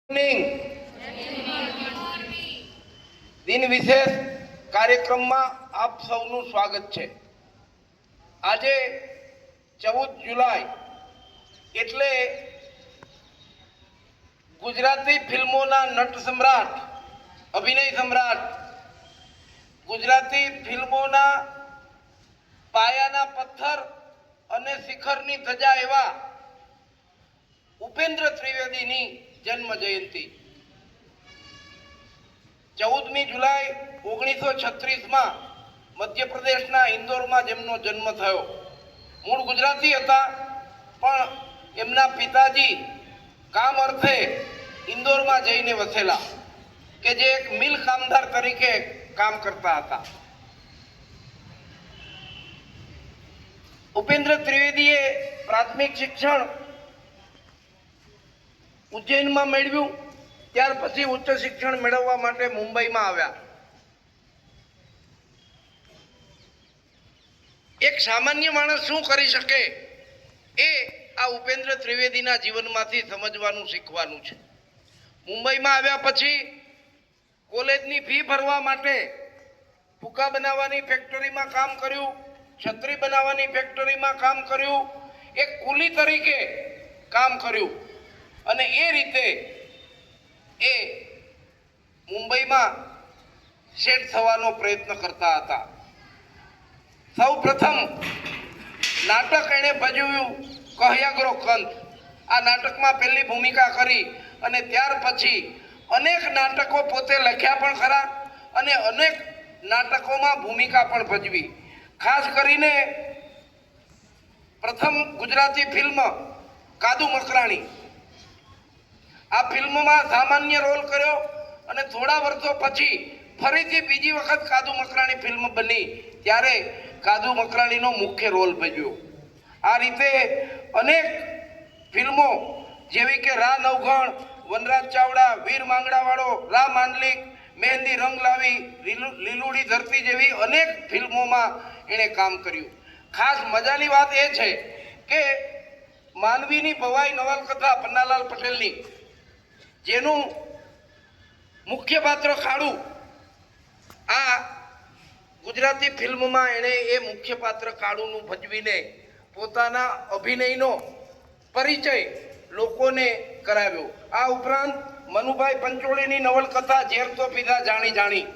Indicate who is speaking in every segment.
Speaker 1: दिन विशेष कार्यक्रम में आप सबनु स्वागत है। आज 14 जुलाई एटले गुजराती फिल्मोना नट सम्राट, अभिनय सम्राट, गुजराती फिल्मोना पायाना पत्थर अने शिखरनी धजा एवा उपेन्द्र त्रिवेदीनी जन्म जयंती 14 जुलाई 1936 में मध्य प्रदेशना इंदौर में जेमनो जन्म थयो। मूळ गुजराती हता पण एमना पिताजी काम अर्थे इंदौर में जईने वसेला के जे एक मिल कामदार तरीके काम करता हता। उपेन्द्र त्रिवेदीए प्राथमिक शिक्षण उज्जैन में मेळव्યું। ત્યાર પછી ઉચ્ચ શિક્ષણ મેળવવા માટે મુંબઈમાં આવ્યા। એક સામાન્ય માણસ શું કરી શકે એ આ ઉપેન્દ્ર ત્રિવેદીના જીવનમાંથી સમજવાનું શીખવાનું છે। મુંબઈમાં આવ્યા પછી કોલેજની ફી ભરવા માટે ફૂકા બનાવવાની ફેક્ટરીમાં કામ કર્યું, છત્રી બનાવવાની ફેક્ટરીમાં કામ કર્યું, એક કુલી તરીકે કામ કર્યું અને એ રીતે એ મુંબઈમાં સેટ થવાનો પ્રયત્ન કરતા હતા। સૌ પ્રથમ નાટક એણે ભજવ્યું કહ્યાગ્રો કંથ। આ નાટકમાં પહેલી ભૂમિકા કરી અને ત્યાર પછી અનેક નાટકો પોતે લખ્યા પણ ખરા અને અનેક નાટકોમાં ભૂમિકા પણ ભજવી। ખાસ કરીને પ્રથમ ગુજરાતી ફિલ્મ કાદુ મકરાણી, આ ફિલ્મમાં સામાન્ય રોલ કર્યો અને થોડા વર્ષો પછી ફરીથી બીજી વખત કાદુ મકરાણી ફિલ્મ બની ત્યારે કાદુ મકરાણીનો મુખ્ય રોલ ભજવ્યો। આ રીતે અનેક ફિલ્મો જેવી કે રા નવઘણ, વનરાજ ચાવડા, વીર માંગડાવાળો, રા માંડલિક, મહેંદી રંગ લાવી, લીલુડી ધરતી જેવી અનેક ફિલ્મોમાં એણે કામ કર્યું। ખાસ મજાની વાત એ છે કે માનવીની ભવાઈ નવલકથા પન્નાલાલ પટેલની, જેનું મુખ્ય પાત્ર કાળુ, આ ગુજરાતી ફિલ્મમાં એણે એ મુખ્ય પાત્ર કાળુનું ભજવીને પોતાના અભિનયનો પરિચય લોકોને કરાવ્યો। આ ઉપરાંત મનુભાઈ પંચોળીની નવલકથા ઝેર તો પીધા જાણી જાણી,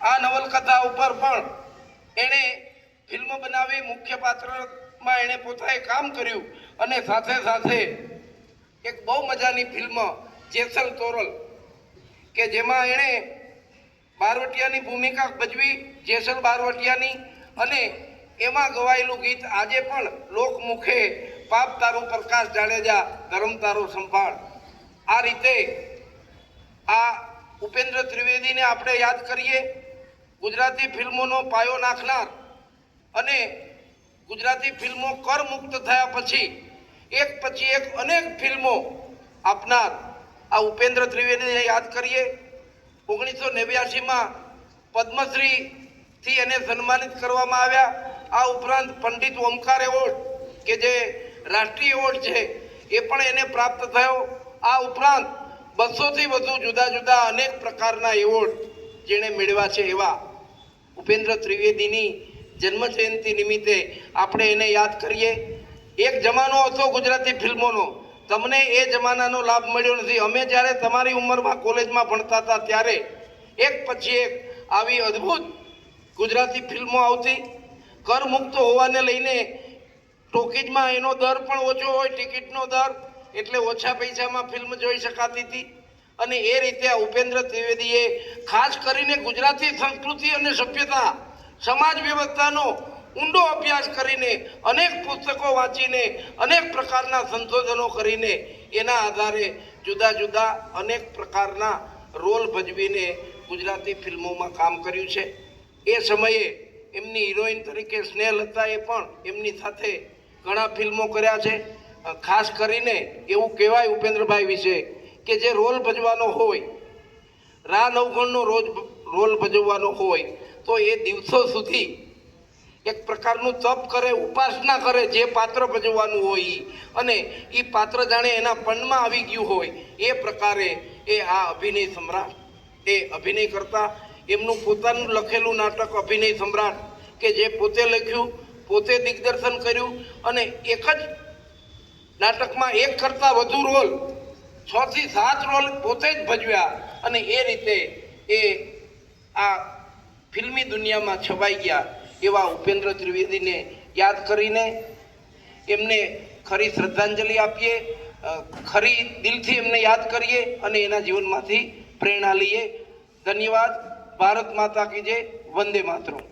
Speaker 1: આ નવલકથા ઉપર પણ એણે ફિલ્મ બનાવી, મુખ્ય પાત્રમાં એણે પોતાએ કામ કર્યું અને સાથે સાથે એક બહુ મજાની ફિલ્મ જેસલ તોરલ કે જેમાં એણે બારવટિયાની ભૂમિકા ભજવી, જેસલ બારવટિયાની, અને એમાં ગવાયેલું ગીત આજે પણ લોકમુખે પાપ તારું પ્રકાશ જાડેજા, ધર્મ તારો સંભાળ। આ રીતે આ ઉપેન્દ્ર ત્રિવેદીને આપણે યાદ કરીએ। ગુજરાતી ફિલ્મોનો પાયો નાખનાર અને ગુજરાતી ફિલ્મો કર મુક્ત થયા પછી એક અનેક ફિલ્મો આપનાર આ ઉપેન્દ્ર ત્રિવેદીને યાદ કરીએ। 1989 में पद्मश्री એને સન્માનિત કરવામાં આવ્યા। આ ઉપરાંત પંડિત ઓમકાર એવોર્ડ કે જે રાષ્ટ્રીય એવોર્ડ છે એ પણ એને પ્રાપ્ત થયો। આ ઉપરાંત 200 થી વધુ જુદા જુદા અનેક પ્રકારના એવોર્ડ જેણે મેળવ્યા છે એવા ઉપેન્દ્ર ત્રિવેદીની જન્મ જયંતિ નિમિત્તે આપણે એને યાદ કરીએ। એક જમાનો હતો ગુજરાતી ફિલ્મોનો, તમને એ જમાનાનો લાભ મળ્યો નથી। અમે જ્યારે તમારી ઉંમરમાં કોલેજમાં ભણતા હતા ત્યારે એક પછી એક આવી અદ્ભુત ગુજરાતી ફિલ્મો આવતી। કર મુક્ત હોવાને લઈને ટોકીજમાં એનો દર પણ ઓછો હોય, ટિકિટનો દર, એટલે ઓછા પૈસામાં ફિલ્મ જોઈ શકાતી હતી। અને એ રીતે આ ઉપેન્દ્ર ત્રિવેદીએ ખાસ કરીને ગુજરાતી સંસ્કૃતિ અને સભ્યતા, સમાજ વ્યવસ્થાનો ઊંડો અભ્યાસ કરીને, અનેક પુસ્તકો વાંચીને, અનેક પ્રકારના સંશોધનો કરીને એના આધારે જુદા જુદા અનેક પ્રકારના રોલ ભજવીને ગુજરાતી ફિલ્મોમાં કામ કર્યું છે। એ સમયે એમની હિરોઈન તરીકે સ્નેહલતાએ પણ એમની સાથે ઘણા ફિલ્મો કર્યા છે। ખાસ કરીને એવું કહેવાય ઉપેન્દ્રભાઈ વિશે કે જે રોલ ભજવાનો હોય, રા નવઘણનો રોલ ભજવવાનો હોય તો એ દિવસો સુધી એક પ્રકારનું તપ કરે, ઉપાસના કરે જે પાત્ર ભજવવાનું હોય ઈ, અને એ પાત્ર જાણે એના પણમાં આવી ગયું હોય એ પ્રકારે એ આ અભિનય સમ્રાટ એ અભિનય કરતા. એમનું પોતાનું લખેલું નાટક અભિનય સમ્રાટ કે જે પોતે લખ્યું, પોતે દિગ્દર્શન કર્યું, અને એક જ નાટકમાં એક કરતાં વધુ રોલ 6 થી 7 રોલ પોતે જ ભજવ્યા, અને એ રીતે એ આ ફિલ્મી દુનિયામાં છવાઈ ગયા. એવા ઉપેન્દ્ર ત્રિવેદીને યાદ કરીને એમને ખરી શ્રદ્ધાંજલિ આપીએ, ખરી દિલથી એમને યાદ કરીએ અને એના જીવનમાંથી પ્રેરણા લઈએ. ધન્યવાદ. ભારત માતા કી જય. વંદે માતરમ.